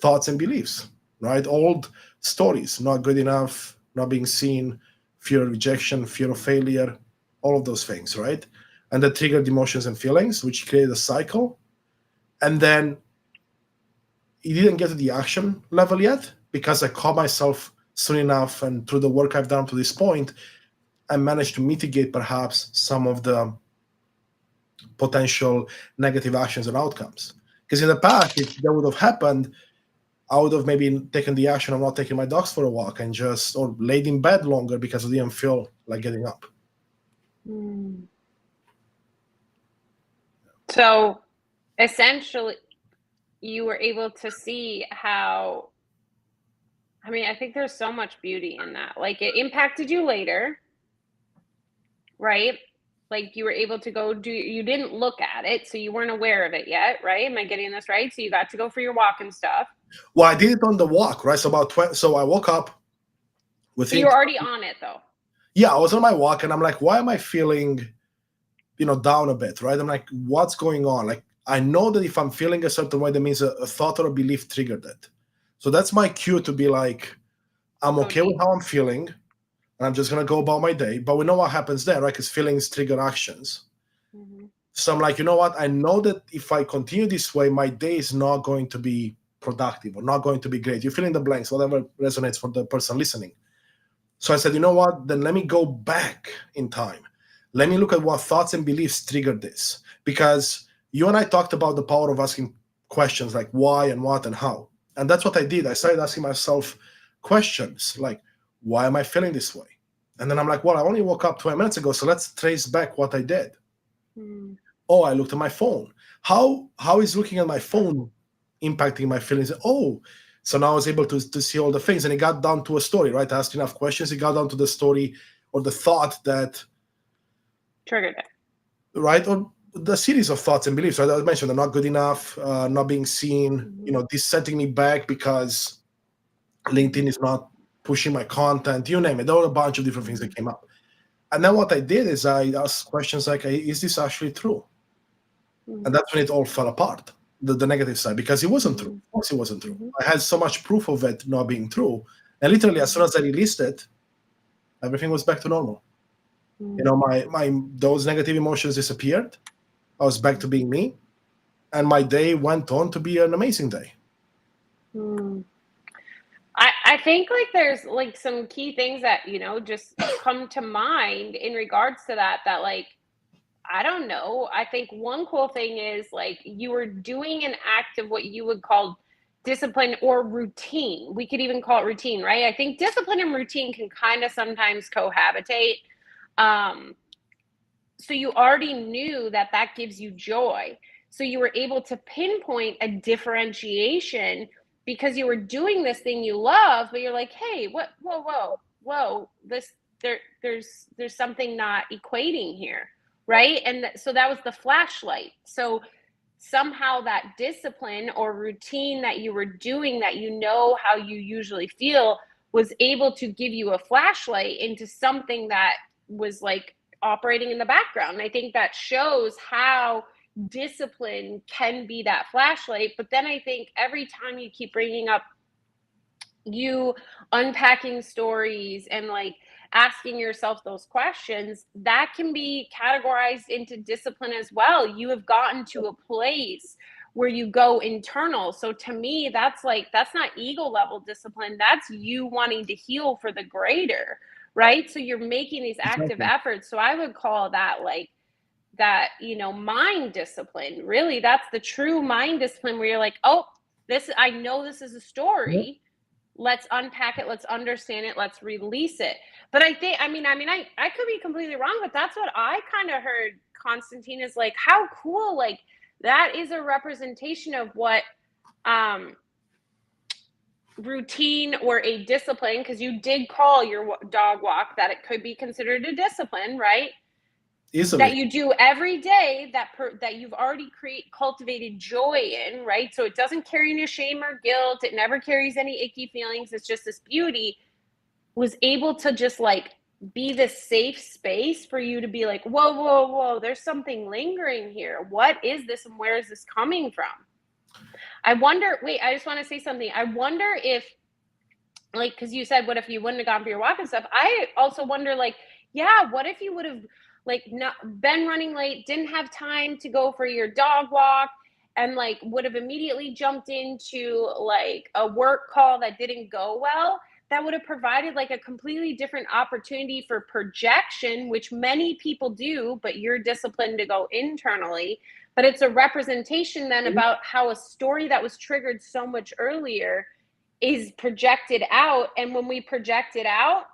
thoughts and beliefs, right? Old stories, not good enough, not being seen, fear of rejection, fear of failure, all of those things, right? And that triggered emotions and feelings, which created a cycle. And then it didn't get to the action level yet because I caught myself soon enough. And through the work I've done to this point, I managed to mitigate perhaps some of the potential negative actions and outcomes. Because in the past, if that would have happened, I would have maybe taken the action of not taking my dogs for a walk and or laid in bed longer because I didn't feel like getting up. So essentially, you were able to see how, I think there's so much beauty in that. Like, it impacted you later, right? Like, you were able to you didn't look at it, so you weren't aware of it yet, right? Am I getting this right? So you got to go for your walk and stuff. Well, I did it on the walk, right? So so I woke up But you were already on it, though. Yeah, I was on my walk, and I'm like, why am I feeling, down a bit, right? I'm like, what's going on? Like, I know that if I'm feeling a certain way, that means a thought or a belief triggered it. So that's my cue to be like, I'm okay with how I'm feeling, and I'm just going to go about my day. But we know what happens there, right? Because feelings trigger actions. Mm-hmm. So I'm like, you know what? I know that if I continue this way, my day is not going to be productive or not going to be great. You fill in the blanks, whatever resonates for the person listening. So I said, you know what? Then let me go back in time. Let me look at what thoughts and beliefs triggered this. Because you and I talked about the power of asking questions like why and what and how. And that's what I did. I started asking myself questions like, why am I feeling this way? And then I'm like, well, I only woke up 20 minutes ago, so let's trace back what I did. Oh, I looked at my phone. How is looking at my phone impacting my feelings? Oh, so now I was able to see all the things, and it got down to a story, right? I asked enough questions. It got down to the story or the thought that triggered it, right? Or the series of thoughts and beliefs, right? I mentioned they're not good enough, not being seen, this setting me back because LinkedIn is not pushing my content, you name it. There were a bunch of different things that came up. And then what I did is I asked questions like, is this actually true? And that's when it all fell apart, the negative side, because it wasn't true. Of course it wasn't true. I had so much proof of it not being true. And literally, as soon as I released it, everything was back to normal. My those negative emotions disappeared. I was back to being me. And my day went on to be an amazing day. I think like there's like some key things that, just come to mind in regards to that like, I don't know. I think one cool thing is like you were doing an act of what you would call discipline or routine. We could even call it routine, right? I think discipline and routine can kind of sometimes cohabitate. So you already knew that gives you joy. So you were able to pinpoint a differentiation because you were doing this thing you love, but you're like, hey, whoa, there's something not equating here. right? And so that was the flashlight. So somehow that discipline or routine that you were doing, that you know how you usually feel, was able to give you a flashlight into something that was like operating in the background. And I think that shows how discipline can be that flashlight. But then I think every time you keep bringing up you unpacking stories and like asking yourself those questions, that can be categorized into discipline as well. You have gotten to a place where you go internal. So to me, that's like, that's not ego level discipline. That's you wanting to heal for the greater, right? So you're making these active Exactly. efforts. So I would call that like, that, mind discipline. Really, that's the true mind discipline where you're like, oh, this, I know this is a Yeah. story, let's unpack it, let's understand it, let's release it. But I think, I could be completely wrong, but that's what I kind of heard. Constantine, is like, how cool, like that is a representation of what um routine or a discipline, because you did call your dog walk that it could be considered a discipline, right? That Easily. you do every day, that you've already cultivated joy in, right? So it doesn't carry any shame or guilt, it never carries any icky feelings, it's just this beauty. Was able to just like be this safe space for you to be like, whoa, whoa, whoa, there's something lingering here. What is this and where is this coming from? I wonder, wait, I just want to say something. I wonder if, like, because you said, what if you wouldn't have gone for your walk and stuff? I also wonder, like, yeah, what if you would have, like, not been running late, didn't have time to go for your dog walk, and like would have immediately jumped into like a work call that didn't go well? That would have provided like a completely different opportunity for projection, which many people do, but you're disciplined to go internally. But it's a representation then about how a story that was triggered so much earlier is projected out. And when we project it out,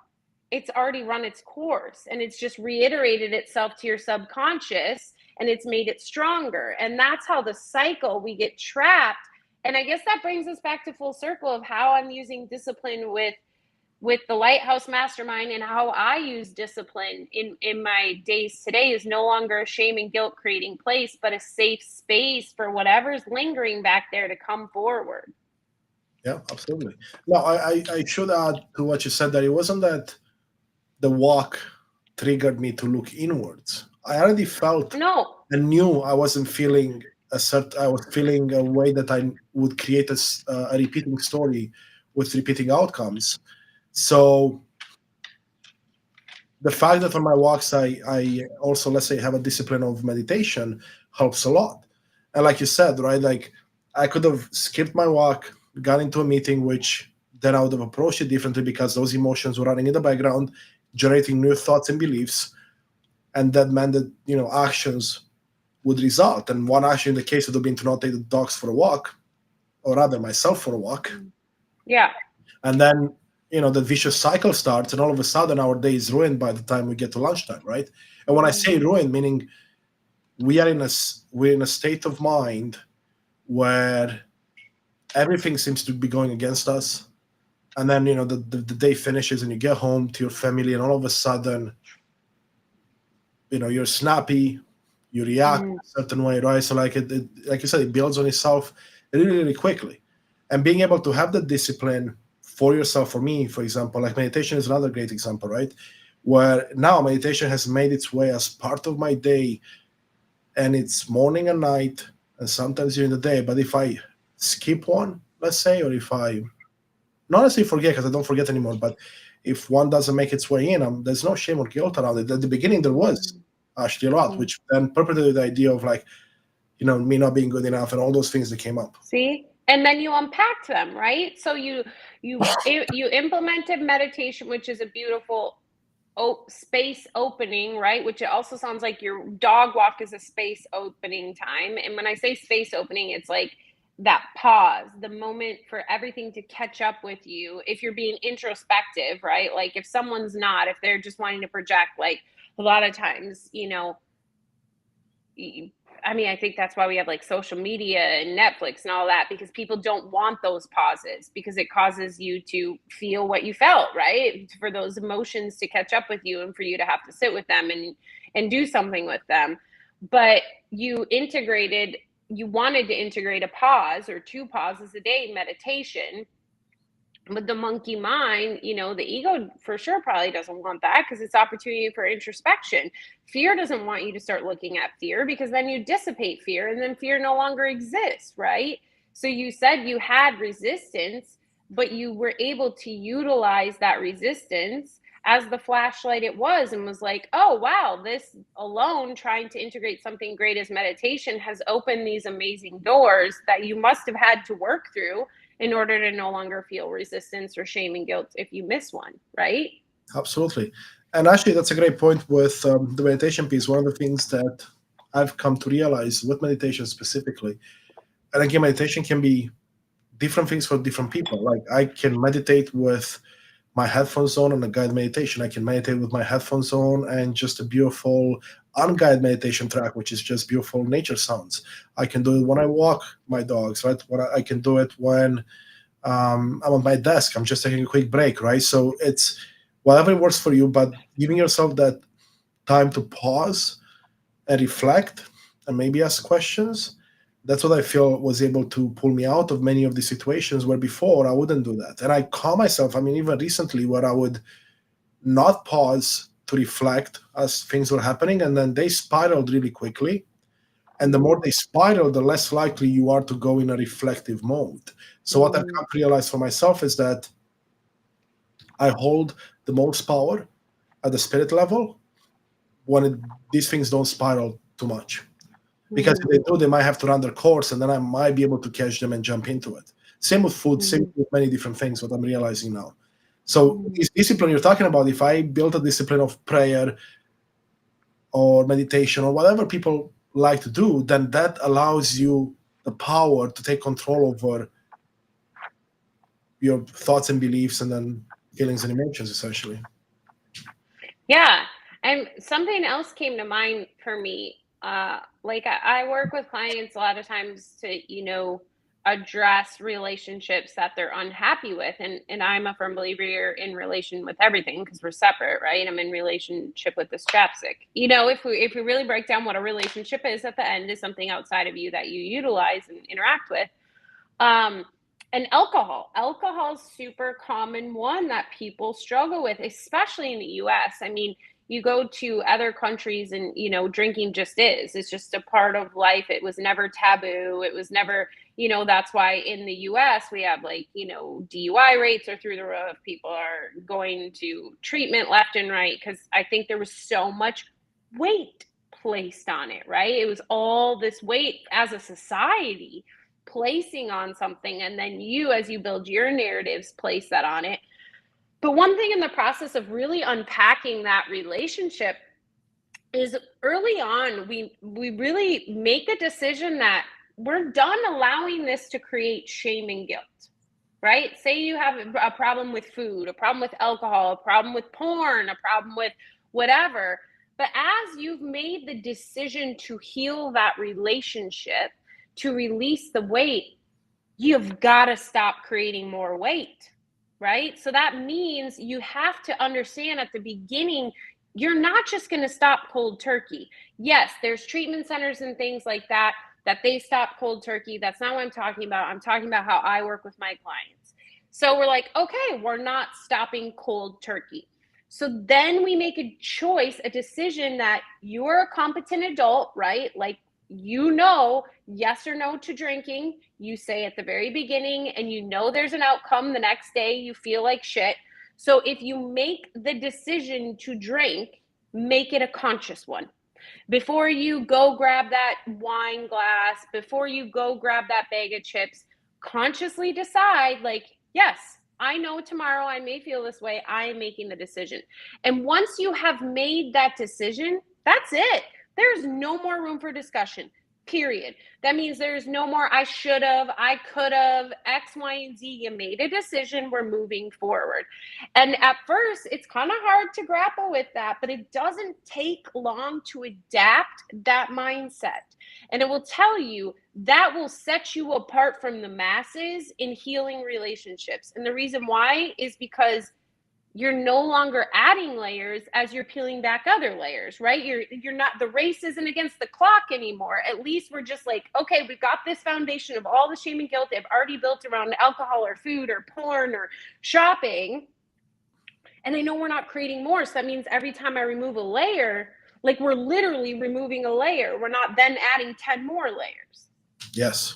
it's already run its course and it's just reiterated itself to your subconscious, and it's made it stronger. And that's how the cycle, we get trapped. And I guess that brings us back to full circle of how I'm using discipline with the Lighthouse Mastermind, and how I use discipline in my days today is no longer a shame and guilt creating place, but a safe space for whatever's lingering back there to come forward. Yeah, absolutely. No, I should add to what you said that it wasn't that the walk triggered me to look inwards. I already felt No. and knew I wasn't feeling I was feeling a way that I would create a repeating story with repeating outcomes. So the fact that on my walks I also, let's say, have a discipline of meditation helps a lot. And like you said, right, like I could have skipped my walk, got into a meeting, which then I would have approached it differently because those emotions were running in the background, generating new thoughts and beliefs, and that meant that actions would result. And one action in the case would have been to not take the dogs for a walk, or rather myself for a walk. Yeah. And then the vicious cycle starts, and all of a sudden our day is ruined by the time we get to lunchtime, right? And when I say ruined, meaning we're in a state of mind where everything seems to be going against us. And then the day finishes and you get home to your family, and all of a sudden you're snappy, you react Mm. a certain way, right? So like like you said, it builds on itself really, really quickly. And being able to have the discipline for yourself, for me, for example, like meditation is another great example, right? Where now meditation has made its way as part of my day, and it's morning and night, and sometimes during the day. But if I skip one, let's say, or if I not necessarily forget, because I don't forget anymore, but if one doesn't make its way in, there's no shame or guilt around it. At the beginning, there was actually a lot, which then perpetuated the idea of like, me not being good enough and all those things that came up. See? And then you unpacked them, right? So you implemented meditation, which is a beautiful space opening, right? Which it also sounds like your dog walk is a space opening time. And when I say space opening, it's like that pause, the moment for everything to catch up with you. If you're being introspective, right? Like if someone's not, if they're just wanting to project, like a lot of times, I mean, I think that's why we have like social media and Netflix and all that, because people don't want those pauses because it causes you to feel what you felt, right? For those emotions to catch up with you and for you to have to sit with them and do something with them. But you wanted to integrate a pause or 2 pauses a day meditation. With the monkey mind, the ego for sure probably doesn't want that because it's opportunity for introspection. Fear doesn't want you to start looking at fear because then you dissipate fear and then fear no longer exists, right? So you said you had resistance, but you were able to utilize that resistance as the flashlight it was, and was like, oh wow, this alone trying to integrate something great as meditation has opened these amazing doors that you must have had to work through in order to no longer feel resistance or shame and guilt if you miss one, right? Absolutely. And actually, that's a great point with the meditation piece. One of the things that I've come to realize with meditation specifically, and again, meditation can be different things for different people. Like I can meditate with my headphones on a guided meditation. I can meditate with my headphones on and just a beautiful unguided meditation track, which is just beautiful nature sounds. I can do it when I walk my dogs, right? I can do it when I'm on my desk. I'm just taking a quick break, right? So it's whatever works for you, but giving yourself that time to pause and reflect and maybe ask questions. That's what I feel was able to pull me out of many of the situations where before I wouldn't do that. And I caught myself, I mean, even recently where I would not pause to reflect as things were happening, and then they spiraled really quickly. And the more they spiral, the less likely you are to go in a reflective mode. So what I've come to realize for myself is that I hold the most power at the spirit level when these things don't spiral too much. Because if they do, they might have to run their course, and then I might be able to catch them and jump into it. Same with food, same with many different things, what I'm realizing now. So this discipline you're talking about, if I build a discipline of prayer or meditation or whatever people like to do, then that allows you the power to take control over your thoughts and beliefs and then feelings and emotions, essentially. Yeah. And something else came to mind for me. Like I work with clients a lot of times to, address relationships that they're unhappy with. And I'm a firm believer in relation with everything because we're separate, right? I'm in relationship with this chapstick. If we really break down what a relationship is at the end is something outside of you that you utilize and interact with. And alcohol is super common one that people struggle with, especially in the US. I mean, you go to other countries and, drinking just is. It's just a part of life. It was never taboo. It was never, that's why in the US we have DUI rates are through the roof. People are going to treatment left and right because I think there was so much weight placed on it, right? It was all this weight as a society placing on something, and then you, as you build your narratives, place that on it. But one thing in the process of really unpacking that relationship is early on we really make a decision that we're done allowing this to create shame and guilt, right? Say you have a problem with food, a problem with alcohol, a problem with porn, a problem with whatever, but as you've made the decision to heal that relationship, to release the weight, you've got to stop creating more weight, right? So that means you have to understand at the beginning, you're not just going to stop cold turkey. Yes, there's treatment centers and things like that they stop cold turkey. That's not what I'm talking about. I'm talking about how I work with my clients. So we're like, okay, we're not stopping cold turkey. So then we make a choice, a decision that you're a competent adult, right? Like, yes or no to drinking. You say at the very beginning, and there's an outcome the next day. You feel like shit. So if you make the decision to drink, make it a conscious one. Before you go grab that wine glass, before you go grab that bag of chips, consciously decide, like, yes, I know tomorrow I may feel this way. I am making the decision. And once you have made that decision, that's it. There's no more room for discussion. period. That means there's no more I should have, I could have, X, Y, and Z. You made a decision. We're moving forward. And at first, it's kind of hard to grapple with that, but it doesn't take long to adapt that mindset. And it will tell you that will set you apart from the masses in healing relationships. And the reason why is because you're no longer adding layers as you're peeling back other layers, right? You're not, the race isn't against the clock anymore. At least we're just like, okay, we've got this foundation of all the shame and guilt they've already built around alcohol or food or porn or shopping. And I know we're not creating more. So that means every time I remove a layer, like we're literally removing a layer. We're not then adding 10 more layers. Yes.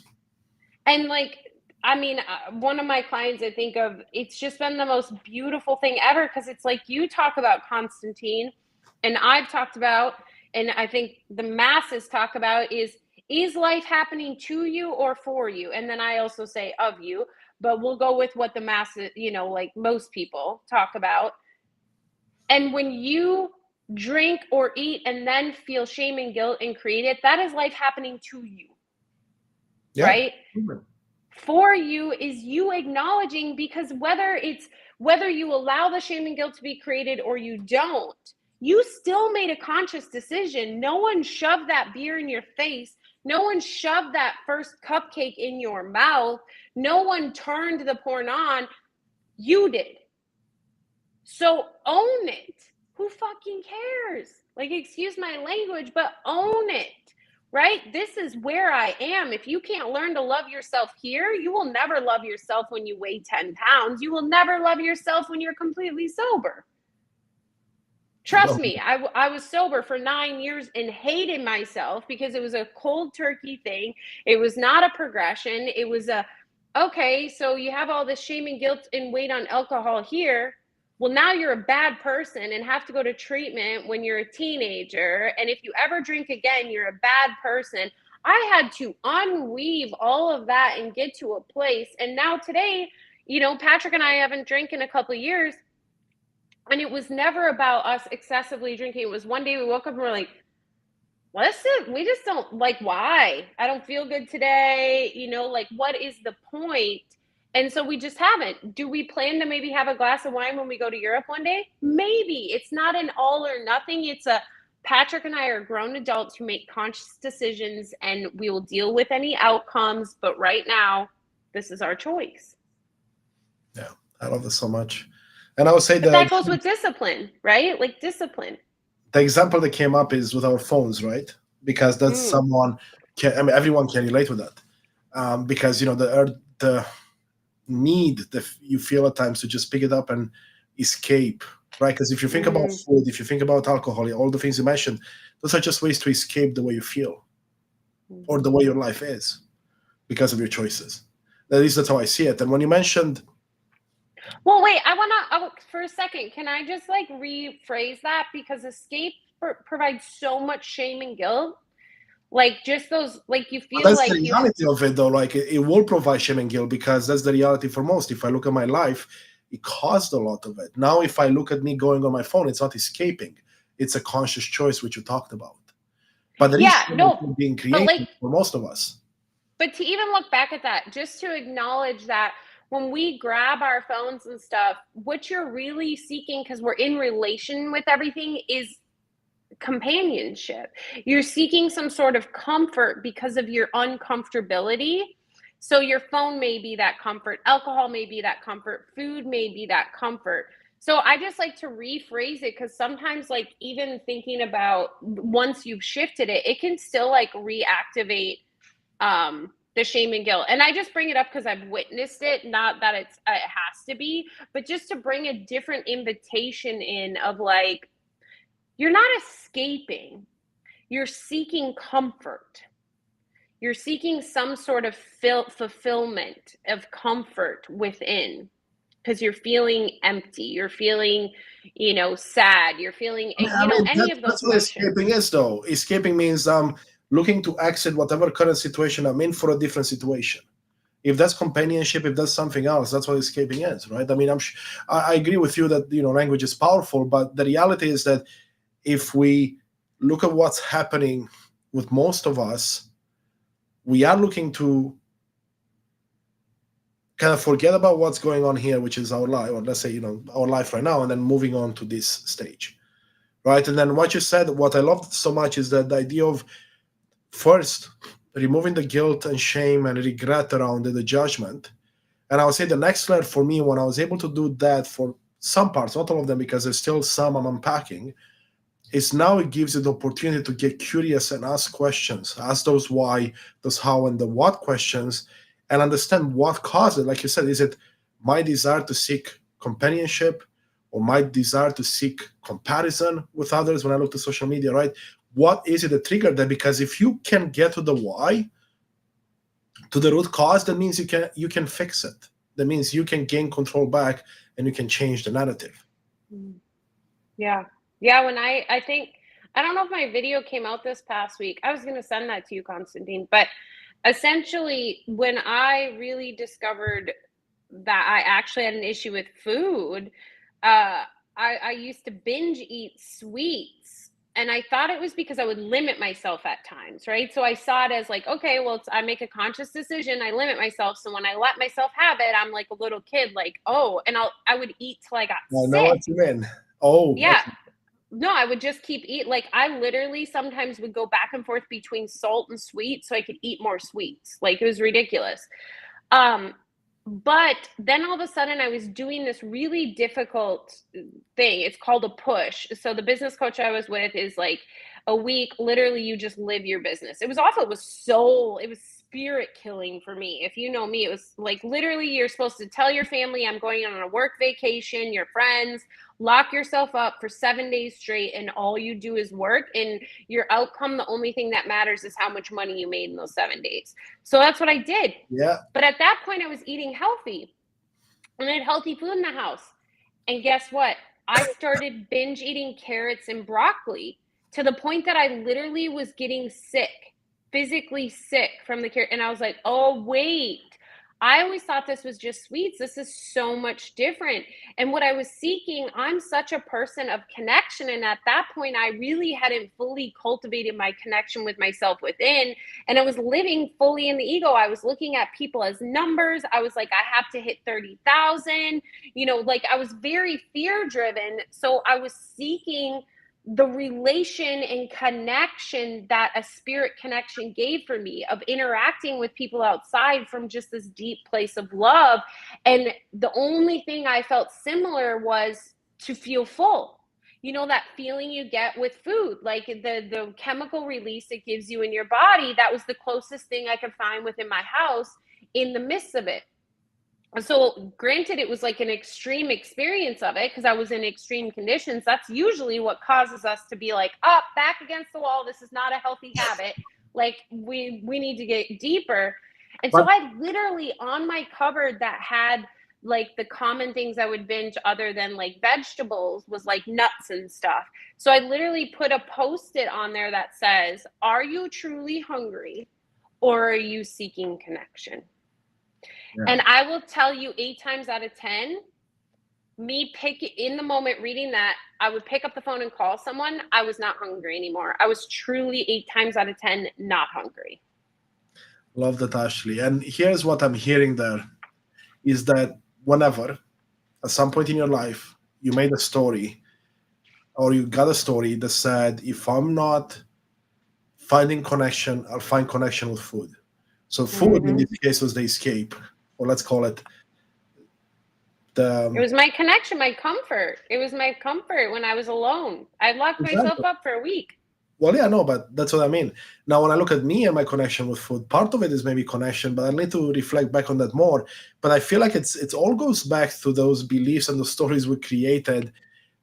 And like, I mean, one of my clients, I think of, it's just been the most beautiful thing ever, because it's like you talk about, Constantin, and I've talked about, and I think the masses talk about is life happening to you or for you? And then I also say of you, but we'll go with what the masses, you know, like most people talk about. And when you drink or eat and then feel shame and guilt and create it, that is life happening to you, right? For you is you acknowledging, because whether you allow the shame and guilt to be created or you don't, you still made a conscious decision. No one shoved that beer in your face. No one shoved that first cupcake in your mouth. No one turned the porn on. You did. So own it. Who fucking cares? Like, excuse my language, but own it. Right? This is where I am. If you can't learn to love yourself here, you will never love yourself when you weigh 10 pounds. You will never love yourself when you're completely sober. Trust me, I was sober for 9 years and hated myself because it was a cold turkey thing. It was not a progression. It was okay, so you have all this shame and guilt and weight on alcohol here. Well, now you're a bad person and have to go to treatment when you're a teenager. And if you ever drink again, you're a bad person. I had to unweave all of that and get to a place. And now today, you know, Patrick and I haven't drank in a couple of years. And it was never about us excessively drinking. It was one day we woke up and we're like, listen, we just don't, like, why? I don't feel good today. You know, like, what is the point? And so we just haven't. Do we plan to maybe have a glass of wine when we go to Europe one day? Maybe. It's not an all or nothing. It's a, Patrick and I are grown adults who make conscious decisions, and we will deal with any outcomes. But right now, this is our choice. Yeah, I love this so much. And I would say that goes with discipline, right? Like discipline. The example that came up is with our phones, right? Because that's someone can, I mean, everyone can relate with that. Because, you know, the need that you feel at times to just pick it up and escape, right? Because if you think about food, if you think about alcohol, all the things you mentioned, those are just ways to escape the way you feel or the way your life is because of your choices. At least that's how I see it. And when you mentioned, well, wait, I want to, for a second, can I just like rephrase that? Because escape provides so much shame and guilt. Like just those, like you feel that's like the reality of it, though. Like it will provide shame and guilt because that's the reality for most. If I look at my life, it caused a lot of it. Now, if I look at me going on my phone, it's not escaping; it's a conscious choice, which you talked about. But there is being created for most of us. But to even look back at that, just to acknowledge that when we grab our phones and stuff, what you're really seeking, because we're in relation with everything, is companionship. You're seeking some sort of comfort because of your uncomfortability. So your phone may be that comfort, alcohol may be that comfort, food may be that comfort. So I just like to rephrase it, because sometimes, like, even thinking about once you've shifted it, it can still like reactivate the shame and guilt. And I just bring it up because I've witnessed it, not that it has to be, but just to bring a different invitation in of like, you're not escaping, you're seeking comfort. You're seeking some sort of fulfillment of comfort within, because you're feeling empty, you're feeling, you know, sad, you're feeling, any of those emotions. That's what escaping is, though. Escaping means looking to exit whatever current situation I'm in for a different situation. If that's companionship, if that's something else, that's what escaping is, right? I mean, I agree with you that, you know, language is powerful, but the reality is that if we look at what's happening with most of us, we are looking to kind of forget about what's going on here, which is our life, or let's say, our life right now, and then moving on to this stage, right? And then what you said, what I loved so much is that the idea of first removing the guilt and shame and regret around the judgment. And I would say the next layer for me, when I was able to do that for some parts, not all of them, because there's still some I'm unpacking, is now it gives you the opportunity to get curious and ask questions, ask those why, those how, and the what questions, and understand what caused it. Like you said, is it my desire to seek companionship or my desire to seek comparison with others when I look to social media, right? What is it that triggered that? Because if you can get to the why, to the root cause, that means you can fix it. That means you can gain control back and you can change the narrative. Yeah. Yeah. When I think, I don't know if my video came out this past week. I was going to send that to you, Constantine. But essentially, when I really discovered that I actually had an issue with food, I used to binge eat sweets. And I thought it was because I would limit myself at times, right? So I saw it as like, okay, well, I make a conscious decision, I limit myself. So when I let myself have it, I'm like a little kid, like, oh, and I would eat till I got I know sick. what you mean. Oh, Yeah. No, I would just keep eating. Like I literally sometimes would go back and forth between salt and sweet so I could eat more sweets. Like it was ridiculous. But then all of a sudden I was doing this really difficult thing. It's called a push. So the business coach I was with is like a week, literally you just live your business. It was awful. It was spirit killing for me. If you know me, it was like literally you're supposed to tell your family I'm going on a work vacation, your friends, lock yourself up for 7 days straight, and all you do is work, and your outcome, the only thing that matters is how much money you made in those 7 days. So that's what I did. Yeah. But at that point I was eating healthy and I had healthy food in the house. And guess what? I started binge eating carrots and broccoli to the point that I literally was getting sick, physically sick from the carrot. And I was like, oh, wait, I always thought this was just sweets. This is so much different. And what I was seeking, I'm such a person of connection. And at that point, I really hadn't fully cultivated my connection with myself within. And I was living fully in the ego. I was looking at people as numbers. I was like, I have to hit 30,000. Like I was very fear driven. So I was seeking the relation and connection that a spirit connection gave for me, of interacting with people outside from just this deep place of love. And the only thing I felt similar was to feel full. That feeling you get with food, like the chemical release it gives you in your body. That was the closest thing I could find within my house in the midst of it. So granted, it was like an extreme experience of it because I was in extreme conditions. That's usually what causes us to be like, up, back against the wall. This is not a healthy habit. Like we need to get deeper. And so I literally, on my cupboard that had like the common things I would binge other than like vegetables, was like nuts and stuff. So I literally put a Post-it on there that says, are you truly hungry or are you seeking connection? Yeah. And I will tell you 8 times out of 10, in the moment reading that, I would pick up the phone and call someone. I was not hungry anymore. I was truly 8 times out of 10 not hungry. Love that, Ashley. And here's what I'm hearing there is that whenever, at some point in your life, you made a story or you got a story that said, if I'm not finding connection, I'll find connection with food. So food in this case was the escape, or let's call it it was my connection, my comfort. It was my comfort when I was alone. I locked myself up for a week. Well, yeah, no, but that's what I mean. Now, when I look at me and my connection with food, part of it is maybe connection, but I need to reflect back on that more. But I feel like it's all goes back to those beliefs and the stories we created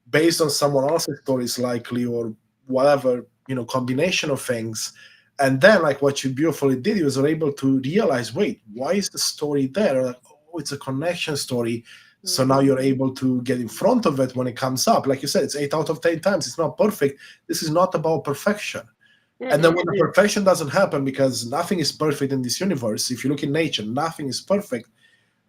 based on someone else's stories, likely, or whatever, combination of things. And then, like what you beautifully did, you were able to realize, wait, why is the story there? Like, oh, it's a connection story. So now you're able to get in front of it when it comes up. Like you said, it's 8 out of 10 times. It's not perfect. This is not about perfection. And then when the perfection doesn't happen, because nothing is perfect in this universe, if you look in nature, nothing is perfect,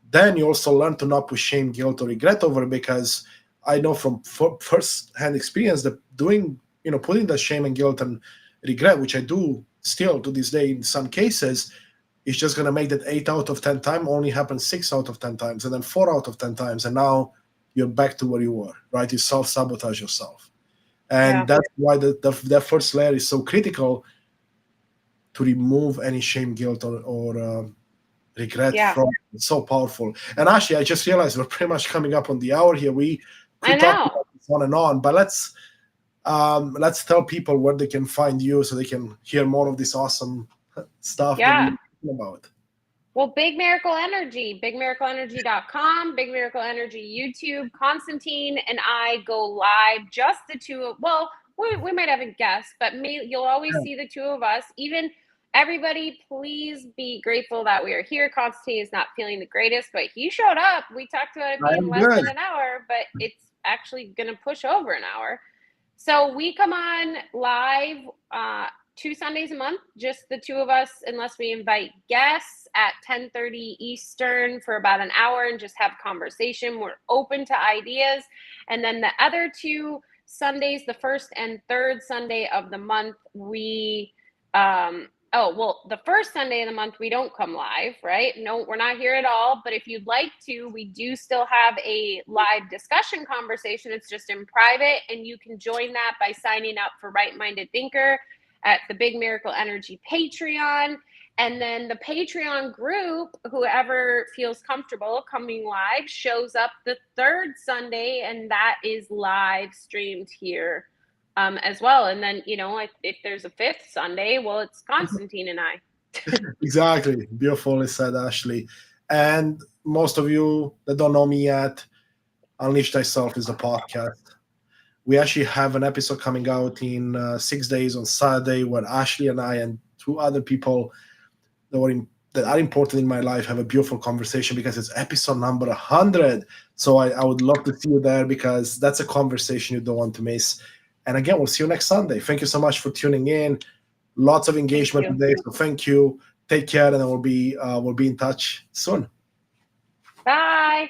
then you also learn to not put shame, guilt, or regret over it, because I know from first-hand experience that putting the shame and guilt and regret, which I do still to this day in some cases, it's just going to make that 8 out of 10 time only happen 6 out of 10 times, and then 4 out of 10 times, and now you're back to where you were, right? You self-sabotage yourself. And Yeah. that's why the first layer is so critical, to remove any shame, guilt, or regret Yeah. from. It's so powerful. And actually, I just realized we're pretty much coming up on the hour here. We I could talk know. about this on and on, but let's tell people where they can find you so they can hear more of this awesome stuff that Yeah. we're talking about. Well, Big Miracle Energy, bigmiracleenergy.com, Big Miracle Energy YouTube. Constantine and I go live, just the two of, well, we might have a guest, but you'll always see the two of us. Even everybody, please be grateful that we are here. Constantine is not feeling the greatest, but he showed up. We talked about it I being am less good. than an hour, but it's actually going to push over an hour. So we come on live 2 Sundays a month, just the two of us, unless we invite guests at 10:30 Eastern for about an hour and just have conversation. We're open to ideas. And then the other 2 Sundays, the first and third Sunday of the month, we the first Sunday of the month, we don't come live, right? No, we're not here at all. But if you'd like to, we do still have a live discussion conversation. It's just in private, and you can join that by signing up for Right Minded Thinker at the Big Miracle Energy Patreon. And then the Patreon group, whoever feels comfortable coming live, shows up the third Sunday, and that is live streamed here as well. And then, if there's a fifth Sunday, well, it's Constantine and I. Exactly. Beautifully said, Ashley. And most of you that don't know me yet, Unleash Thyself is a podcast. We actually have an episode coming out in 6 days on Saturday, where Ashley and I and 2 other people that are important in my life have a beautiful conversation, because it's episode number 100. So I would love to see you there, because that's a conversation you don't want to miss. And again, we'll see you next Sunday. Thank you so much for tuning in. Lots of engagement today, so thank you. Take care, and we'll be in touch soon. Bye.